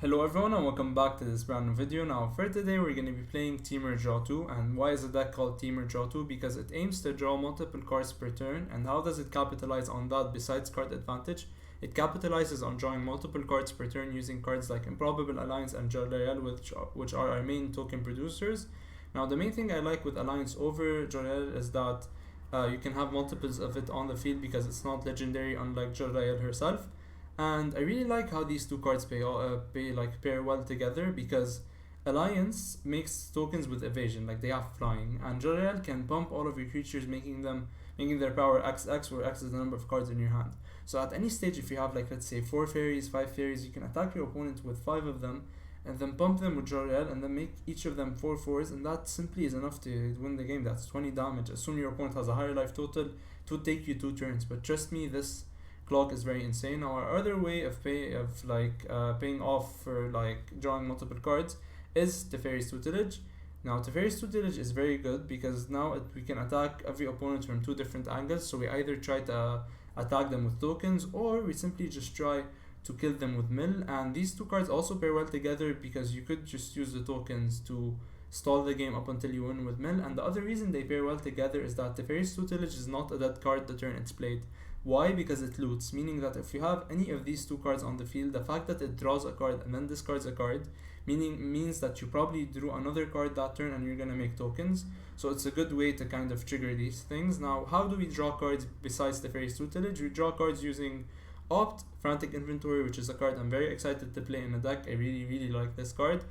Hello everyone and welcome back to this brand new video. Now for today we're going to be playing Temur Draw 2, and why is the deck called Temur Draw 2? Because it aims to draw multiple cards per turn. And how does it capitalize on that besides card advantage? It capitalizes on drawing multiple cards per turn using cards like Improbable, Alliance and Jolrael, which are our main token producers. Now the main thing I like with Alliance over Jolrael is that you can have multiples of it on the field because it's not legendary, unlike Jolrael herself. And I really like how these two cards pair well together, because Alliance makes tokens with evasion, like they have flying, and Jolrael can bump all of your creatures, making their power XX, where X is the number of cards in your hand. So at any stage, if you have, like, let's say 4 fairies, 5 fairies, you can attack your opponent with 5 of them and then bump them with Jolrael and then make each of them 4/4s, and that simply is enough to win the game. That's 20 damage. Assume your opponent has a higher life total, it would take you 2 turns, but trust me, this clock is very insane. Now our other way of paying off for like drawing multiple cards is Teferi's tutelage. Now Teferi's tutelage is very good because now we can attack every opponent from 2 different angles. So we either try to attack them with tokens, or we simply just try to kill them with mill. And these 2 cards also pair well together because you could just use the tokens to stall the game up until you win with mill. And the other reason they pair well together is that Teferi's tutelage is not a dead card the turn it's played. Why? Because it loots, meaning that if you have any of these 2 cards on the field, the fact that it draws a card and then discards a card means that you probably drew another card that turn and you're gonna make tokens. So it's a good way to kind of trigger these things. Now, how do we draw cards besides the Teferi's tutelage? We draw cards using Opt, Frantic Inventory, which is a card I'm very excited to play in the deck. I really like this card.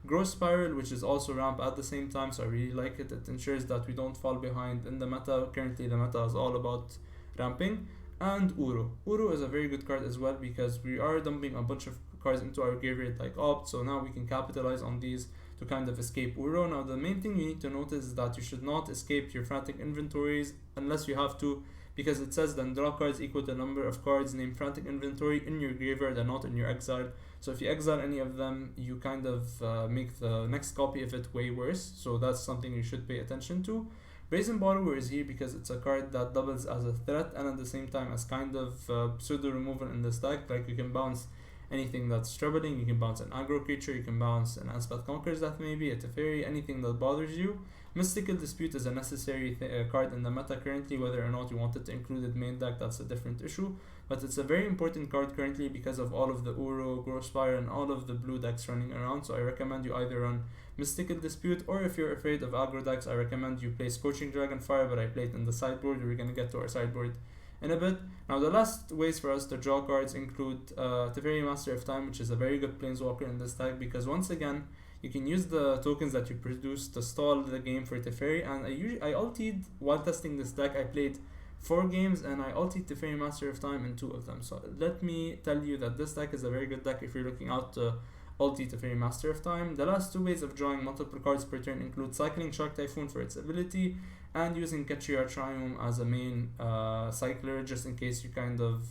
Growth Spiral, which is also ramp at the same time, so I really like it. It ensures that we don't fall behind in the meta. Currently the meta is all about ramping. And Uro. Uro is a very good card as well because we are dumping a bunch of cards into our graveyard like Opt, so now we can capitalize on these to kind of escape Uro. Now the main thing you need to notice is that you should not escape your Frantic inventories unless you have to, because it says then draw cards equal to the number of cards named Frantic Inventory in your graveyard and not in your exile. So if you exile any of them, you kind of make the next copy of it way worse, so that's something you should pay attention to. Brazen Borrower is here because it's a card that doubles as a threat and at the same time as kind of pseudo removal in this deck. Like you can bounce anything that's troubling, you can bounce an aggro creature, you can bounce an Elspeth Conquers that maybe, a Teferi, anything that bothers you. Mystical Dispute is a necessary card in the meta currently. Whether or not you wanted to include it main deck, that's a different issue, but it's a very important card currently because of all of the Uro, Growth Spiral and all of the blue decks running around. So I recommend you either run Mystical Dispute, or if you're afraid of aggro decks, I recommend you play Scorching Dragonfire, but I play it in the sideboard. We're going to get to our sideboard in a bit. Now the last ways for us to draw cards include Teferi Master of Time, which is a very good planeswalker in this deck because once again you can use the tokens that you produce to stall the game for Teferi. And I ultied while testing this deck. I played 4 games and I ultied Teferi Master of Time in 2 of them. So let me tell you that this deck is a very good deck if you're looking out to ulti Teferi Master of Time. The last 2 ways of drawing multiple cards per turn include cycling Shark Typhoon for its ability and using DeckTech as a main cycler, just in case you kind of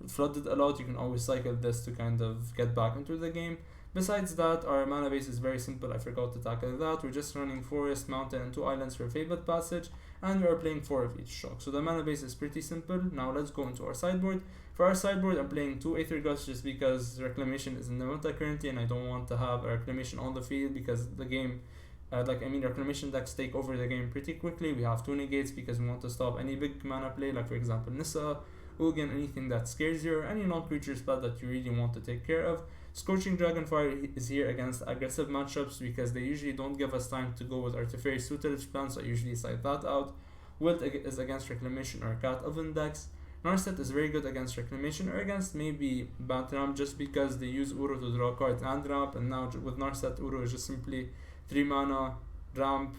flooded a lot. You can always cycle this to kind of get back into the game. Besides that, our mana base is very simple. I forgot to tackle that. We're just running Forest, Mountain and 2 Islands for Fabled Passage, and we are playing 4 of each shock. So the mana base is pretty simple. Now let's go into our sideboard. For our sideboard, I'm playing 2 Aether Gusts just because Reclamation is in the meta currently and I don't want to have a Reclamation on the field because the game, Reclamation decks take over the game pretty quickly. We have 2 Negates because we want to stop any big mana play, like for example Nissa, Ugin, anything that scares you, or any non-creature spell that you really want to take care of. Scorching Dragonfire is here against aggressive matchups because they usually don't give us time to go with our Teferi's tutelage plan, so I usually side that out. Wilt is against Reclamation or Cat Oven decks. Narset is very good against Reclamation or against maybe Batram, just because they use Uro to draw cards and ramp, and now with Narset, Uro is just simply 3 mana, ramp,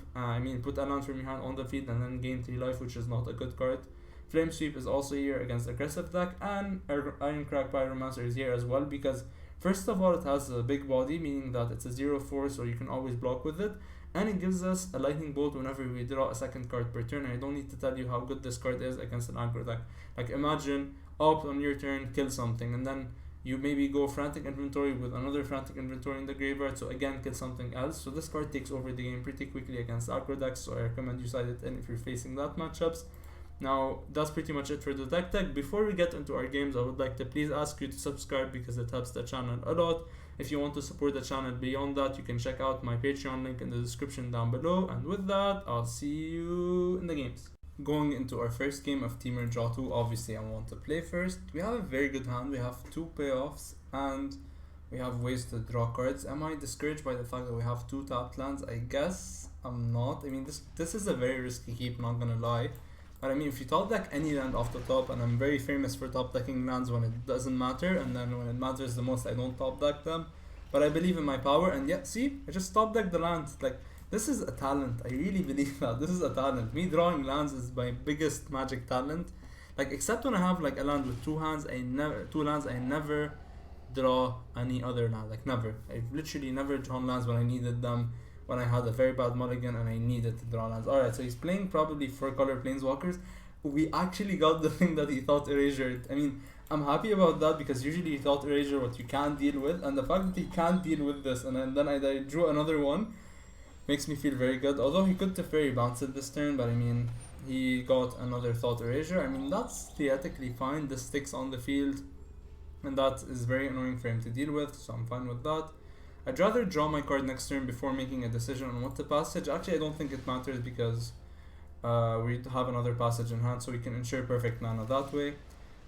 put a land from your hand on the field and then gain 3 life, which is not a good card. Flame Sweep is also here against aggressive deck, and Ironcrag Pyromancer is here as well because first of all it has a big body, meaning that it's a 0/4, so you can always block with it, and it gives us a lightning bolt whenever we draw a second card per turn. I don't need to tell you how good this card is against an aggro deck. Like imagine Opt on your turn, kill something, and then you maybe go Frantic Inventory with another Frantic Inventory in the graveyard, so again kill something else. So this card takes over the game pretty quickly against aggro decks, so I recommend you side it in if you're facing that matchups. Now that's pretty much it for the DeckTech. Before we get into our games, I would like to please ask you to subscribe because it helps the channel a lot. If you want to support the channel beyond that, you can check out my Patreon link in the description down below. And with that, I'll see you in the games. Going into our first game of Temur Draw 2, obviously I want to play first. We have a very good hand, we have 2 payoffs and we have ways to draw cards. Am I discouraged by the fact that we have 2 tapped lands? I guess I'm not. I mean, this is a very risky keep, not gonna lie. But I mean, if you top deck any land off the top, and I'm very famous for top decking lands when it doesn't matter, and then when it matters the most, I don't top deck them. But I believe in my power, and yeah, see, I just top deck the lands. Like, this is a talent. I really believe that. This is a talent. Me drawing lands is my biggest Magic talent. Like, except when I have like a land with 2 hands, I never draw any other land. Like, never. I've literally never drawn lands when I needed them. When I had a very bad mulligan and I needed to draw lands. Alright, so he's playing probably 4-color planeswalkers. We actually got the thing that he thought erasure. I mean, I'm happy about that because usually he thought erasure what you can't deal with, and the fact that he can't deal with this and then I drew another one makes me feel very good. Although he could Teferi bounce it this turn, but I mean, he got another thought erasure. I mean, that's theoretically fine. This sticks on the field and that is very annoying for him to deal with, so I'm fine with that. I'd rather draw my card next turn before making a decision on what to passage. Actually, I don't think it matters because we have another passage in hand, so we can ensure perfect mana that way.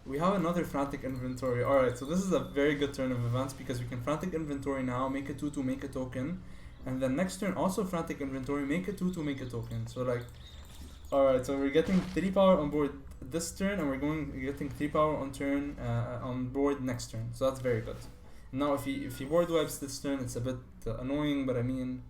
We have another Frantic inventory. Alright, so this is a very good turn of events because we can Frantic inventory now, make a 2-2, make a token. And then next turn also Frantic inventory, make a 2-2, make a token. So like, alright, so we're getting 3 power on board this turn, and we're getting 3 power on turn on board next turn. So that's very good. Now if he board wipes this turn, it's a bit annoying, but I mean,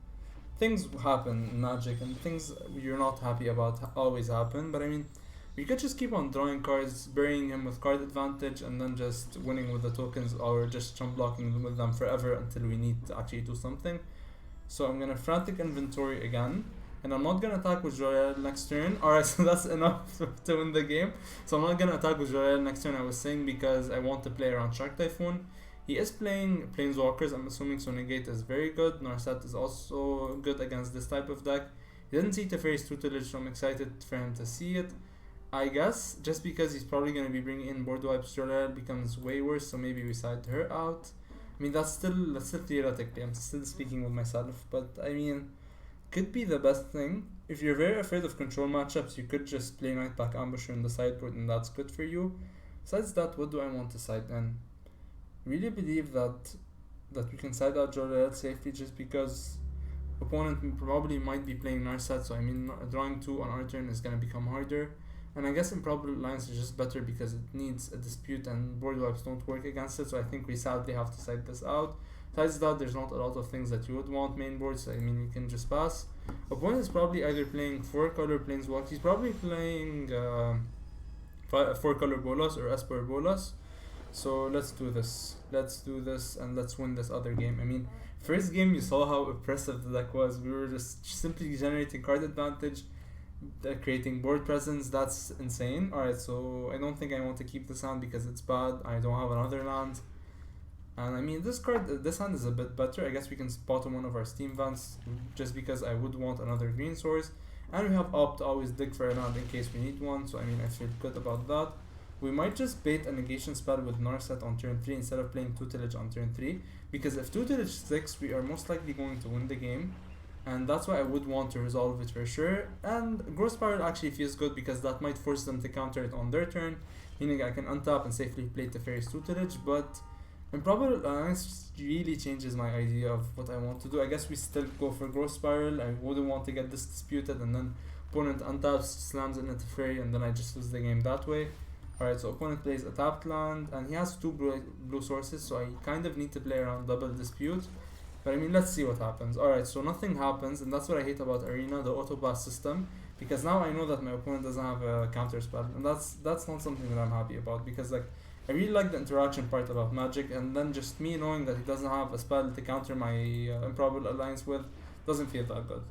things happen in Magic, and things you're not happy about always happen. But I mean, we could just keep on drawing cards, burying him with card advantage, and then just winning with the tokens, or just chump blocking with them forever until we need to actually do something. So I'm gonna Frantic inventory again, and I'm not gonna attack with Jolrael next turn. Alright, so that's enough to win the game. So I'm not gonna attack with Jolrael next turn, I was saying, because I want to play around Shark Typhoon. He is playing Planeswalkers, I'm assuming, so Negate is very good. Narset is also good against this type of deck. He didn't see Teferi's tutelage, so I'm excited for him to see it. I guess, just because he's probably going to be bringing in board wipes, Jolrael becomes way worse, so maybe we side her out. I mean, that's still theoretically, I'm still speaking with myself, but I mean, could be the best thing. If you're very afraid of control matchups, you could just play Nightpack Ambusher in the sideboard, and that's good for you. Besides that, what do I want to side then? Really believe that we can side out Jolrael safely, just because opponent probably might be playing Narset, so I mean, drawing 2 on our turn is going to become harder. And I guess Improbable Alliance is just better because it needs a dispute and board wipes don't work against it, so I think we sadly have to side this out. Besides that, there's not a lot of things that you would want main board, so I mean, you can just pass. Opponent is probably either playing 4-color Planeswalk, he's probably playing 4-color Bolas or Esper Bolas. So let's do this and let's win this other game. I mean, first game you saw how oppressive the deck was. We were just simply generating card advantage, creating board presence. That's insane. Alright, so I don't think I want to keep this hand because it's bad. I don't have another land. And I mean, this hand is a bit better. I guess we can bottom one of our Steam Vents just because I would want another green source. And we have Opt to always dig for a land in case we need one. So I mean, I feel good about that. We might just bait a negation spell with Narset on turn 3 instead of playing tutelage on turn 3, because if tutelage sticks, we are most likely going to win the game, and that's why I would want to resolve it for sure. And Growth Spiral actually feels good because that might force them to counter it on their turn, meaning I can untap and safely play Teferi's tutelage. But Improbable Alliance really changes my idea of what I want to do. I guess we still go for Growth Spiral. I wouldn't want to get this disputed and then opponent untaps, slams in a Teferi, and then I just lose the game that way. Alright, so opponent plays a tapped land, and he has 2 blue sources, so I kind of need to play around double dispute. But I mean, let's see what happens. Alright, so nothing happens, and that's what I hate about Arena, the auto pass system, because now I know that my opponent doesn't have a counter spell, and that's not something that I'm happy about, because like, I really like the interaction part about Magic, and then just me knowing that he doesn't have a spell to counter my Improbable Alliance with doesn't feel that good.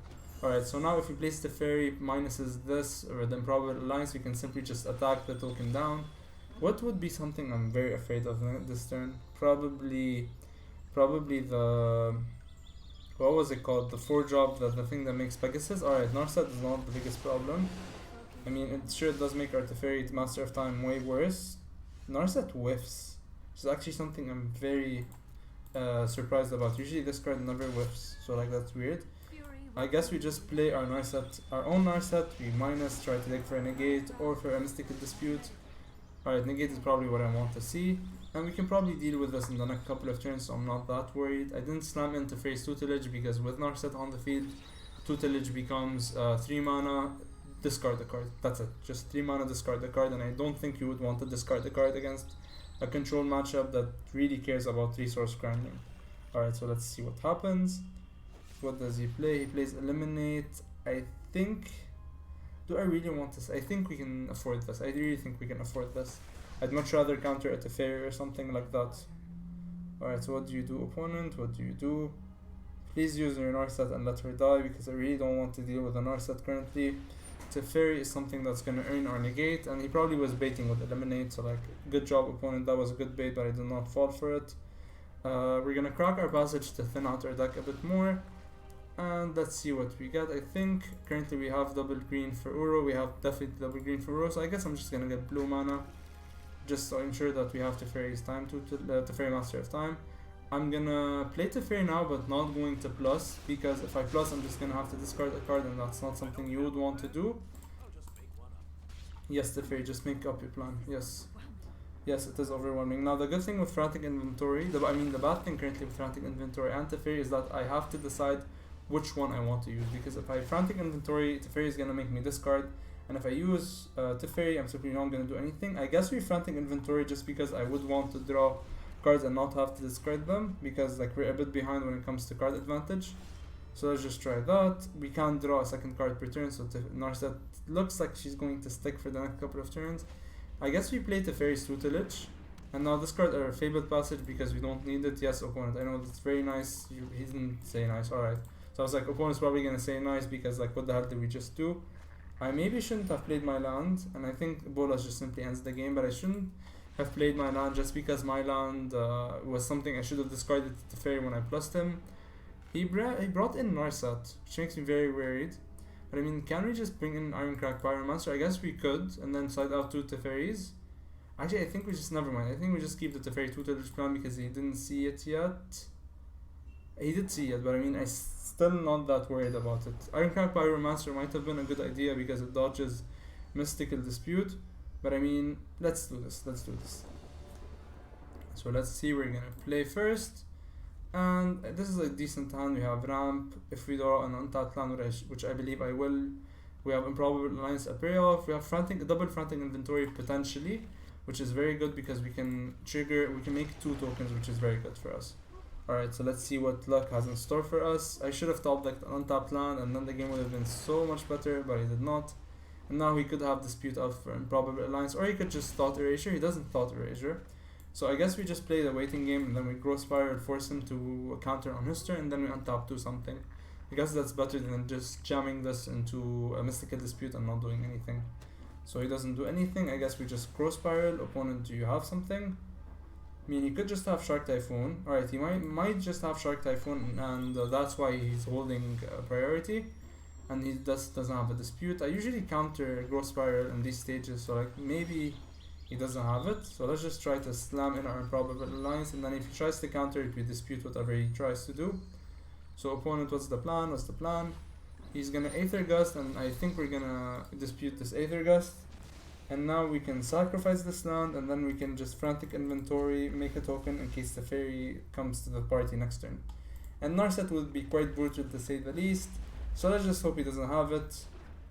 Alright, so now if we place Teferi minuses this or the Improbable Alliance, we can simply just attack the token down. What would be something I'm very afraid of this turn? Probably the, what was it called? The 4-drop, the thing that makes Pegasus. Alright, Narset is not the biggest problem. I mean, it does make our Teferi Master of Time way worse. Narset whiffs, which is actually something I'm very surprised about. Usually this card never whiffs, so like that's weird. I guess we just play our Narset, our own Narset. We minus, try to dig for a negate or for a mystical dispute. Alright, negate is probably what I want to see. And we can probably deal with this in the next couple of turns, so I'm not that worried. I didn't slam into Teferi's tutelage because with Narset on the field, tutelage becomes 3 mana, discard the card. That's it. Just 3 mana, discard the card, and I don't think you would want to discard the card against a control matchup that really cares about resource grinding. Alright, so let's see what happens. What does he play? He plays Eliminate. I think... Do I really want this? I think we can afford this. I really think we can afford this. I'd much rather counter a Teferi or something like that. Alright, so what do you do, opponent? What do you do? Please use your Narset and let her die, because I really don't want to deal with a Narset currently. Teferi is something that's going to earn our negate, and he probably was baiting with Eliminate, so like, good job opponent, that was a good bait, but I did not fall for it. We're going to crack our passage to thin out our deck a bit more. And let's see what we get. I think currently we have double green for Uro. We have definitely double green for Uro. So I guess I'm just gonna get blue mana, just to ensure that we have Teferi's time to Teferi Master of Time. I'm gonna play Teferi now, but not going to plus, because if I plus, I'm just gonna have to discard a card, and that's not something you would want to do. Yes, Teferi, just make up your plan. Yes. Yes, it is overwhelming. Now the good thing with Frantic Inventory, the bad thing currently with Frantic Inventory and Teferi is that I have to decide which one I want to use, because if I Frantic Inventory, Teferi is going to make me discard, and if I use Teferi, I'm simply not going to do anything. I guess we Frantic Inventory just because I would want to draw cards and not have to discard them, because like we're a bit behind when it comes to card advantage. So let's just try that. We can't draw a second card per turn, so Narset looks like she's going to stick for the next couple of turns. I guess we play Teferi's tutelage, and now discard our Fabled Passage because we don't need it. Yes, opponent, I know that's very nice. He didn't say nice, alright. So I was like, opponent's probably gonna say nice because like, what the hell did we just do? I maybe shouldn't have played my land, and I think Bolas just simply ends the game, but I shouldn't have played my land just because my land was something I should have discarded to Teferi when I plussed him. He brought in Narset, which makes me very worried. But I mean, can we just bring in Ironcrack Pyromancer? I guess we could, and then side out 2 Teferis. Actually, I think we just, never mind. I think we just keep the Teferi tutelage plan because he didn't see it yet. He did see it, but I mean, I'm still not that worried about it. Ironcrack Pyromancer might have been a good idea because it dodges Mystical Dispute. But I mean, let's do this. Let's do this. So let's see, we're gonna play first. And this is a decent hand. We have Ramp. If we draw an untapped land, which I believe I will, we have Improbable Alliance, a payoff. We have double Frantic Inventory potentially, which is very good because we can make 2 tokens, which is very good for us. Alright, so let's see what luck has in store for us. I should have top decked an untapped land, and then the game would have been so much better, but I did not. And now he could have Dispute out for Improbable Alliance, or he could just Thought Erasure. He doesn't Thought Erasure. So I guess we just play the waiting game, and then we Growth Spiral, force him to counter on his turn, and then we untap, do something. I guess that's better than just jamming this into a Mystical Dispute and not doing anything. So he doesn't do anything. I guess we just Growth Spiral. Opponent, do you have something? I mean, he could just have Shark Typhoon. Alright, he might just have Shark Typhoon, and that's why he's holding priority. And he doesn't have a dispute. I usually counter Growth Spiral in these stages, so like maybe he doesn't have it. So let's just try to slam in our Improbable Alliance, and then if he tries to counter it, we dispute whatever he tries to do. So opponent, what's the plan? What's the plan? He's gonna Aether Gust, and I think we're gonna dispute this Aether Gust. And now we can sacrifice this land, and then we can just Frantic Inventory, make a token in case the Teferi comes to the party next turn. And Narset would be quite brutal to say the least, so let's just hope he doesn't have it.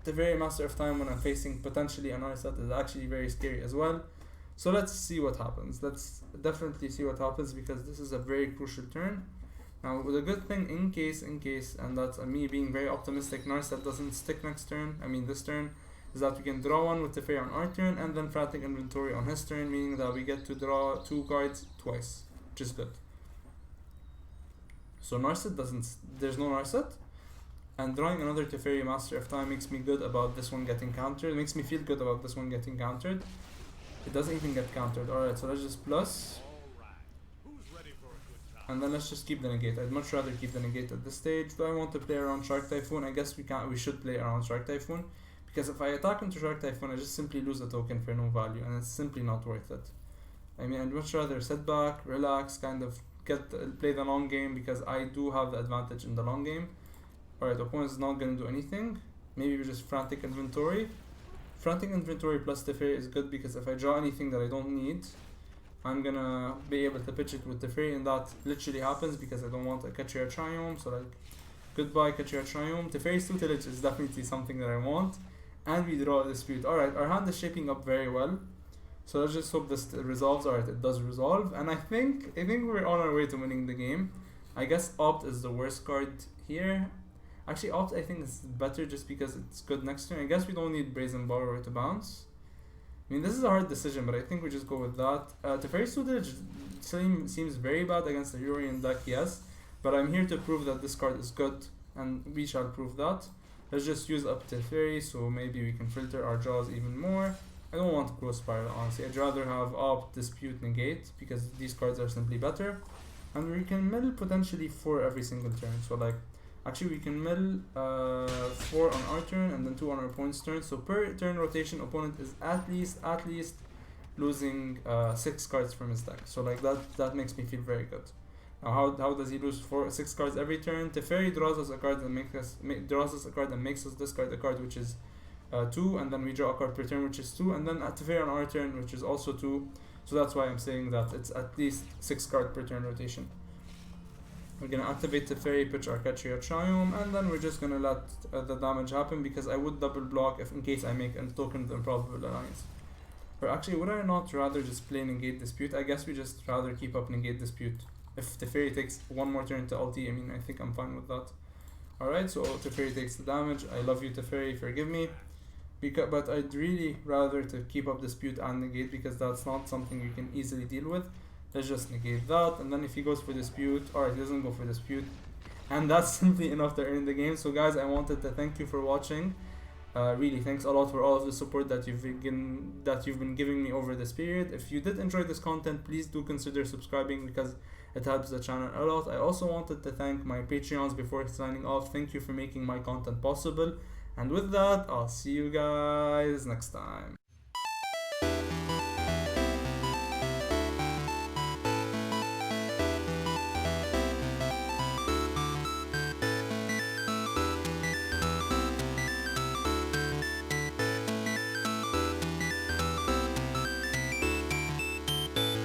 Teferi Master of Time, when I'm facing potentially a Narset, is actually very scary as well. So let's see what happens. Let's definitely see what happens, because this is a very crucial turn. Now, the good thing, in case, and that's me being very optimistic, Narset doesn't stick next turn, this turn, is that we can draw one with Teferi on our turn and then Frantic Inventory on his turn, meaning that we get to draw 2 cards twice, which is good. So Narset there's no Narset, and drawing another Teferi Master of Time makes me good about this one getting countered. It makes me feel good about this one getting countered. It doesn't even get countered. Alright, so let's just plus. And then let's just keep the negate. I'd much rather keep the negate at this stage. Do I want to play around Shark Typhoon? I guess we should play around Shark Typhoon. Because if I attack into Shark Typhoon, I just simply lose a token for no value, and it's simply not worth it. I mean, I'd much rather sit back, relax, kind of play the long game because I do have the advantage in the long game. Alright, opponent is not gonna do anything. Maybe we just Frantic Inventory. Frantic Inventory plus Teferi is good because if I draw anything that I don't need, I'm gonna be able to pitch it with Teferi, and that literally happens because I don't want a Catcher Triumph. So like, goodbye Catcher Triumph. Teferi's tutelage is definitely something that I want. And we draw a Dispute. Alright, our hand is shaping up very well. So let's just hope this resolves. Alright, it does resolve. And I think we're on our way to winning the game. I guess Opt is the worst card here. Actually, Opt I think is better just because it's good next turn. I guess we don't need Brazen Borrower to bounce. I mean, this is a hard decision, but I think we just go with that. Teferi's tutelage seems very bad against the Hurrian deck, yes. But I'm here to prove that this card is good, and we shall prove that. Let's just use up Teferi, so maybe we can filter our draws even more. I don't want to Growth Spiral, honestly. I'd rather have Opt, Dispute, Negate, because these cards are simply better. And we can mill potentially 4 every single turn. So like, actually we can mill 4 on our turn and then 2 on our opponent's turn. So per turn rotation, opponent is at least losing 6 cards from his deck. So like that makes me feel very good. Now how does he lose 6 cards every turn? Teferi draws us a card and makes us discard a card, which is 2, and then we draw a card per turn, which is 2, and then at Teferi on our turn, which is also 2. So that's why I'm saying that it's at least 6 card per turn rotation. We're gonna activate Teferi, pitch our Catcher Triumph, and then we're just gonna let the damage happen because I would double block if in case I make a token of the Improbable Alliance. Or actually, would I not rather just play Negate Dispute? I guess we just rather keep up Negate Dispute. If Teferi takes 1 more turn to ulti, I mean, I think I'm fine with that. Alright, so Teferi takes the damage. I love you, Teferi, forgive me. But I'd really rather to keep up Dispute and Negate because that's not something you can easily deal with. Let's just negate that, and then if he goes for Dispute, alright, he doesn't go for Dispute, and that's simply enough to earn the game. So guys, I wanted to thank you for watching. Really, thanks a lot for all of the support that you've been giving me over this period. If you did enjoy this content, please do consider subscribing because it helps the channel a lot. I also wanted to thank my Patreons before signing off. Thank you for making my content possible. And with that, I'll see you guys next time.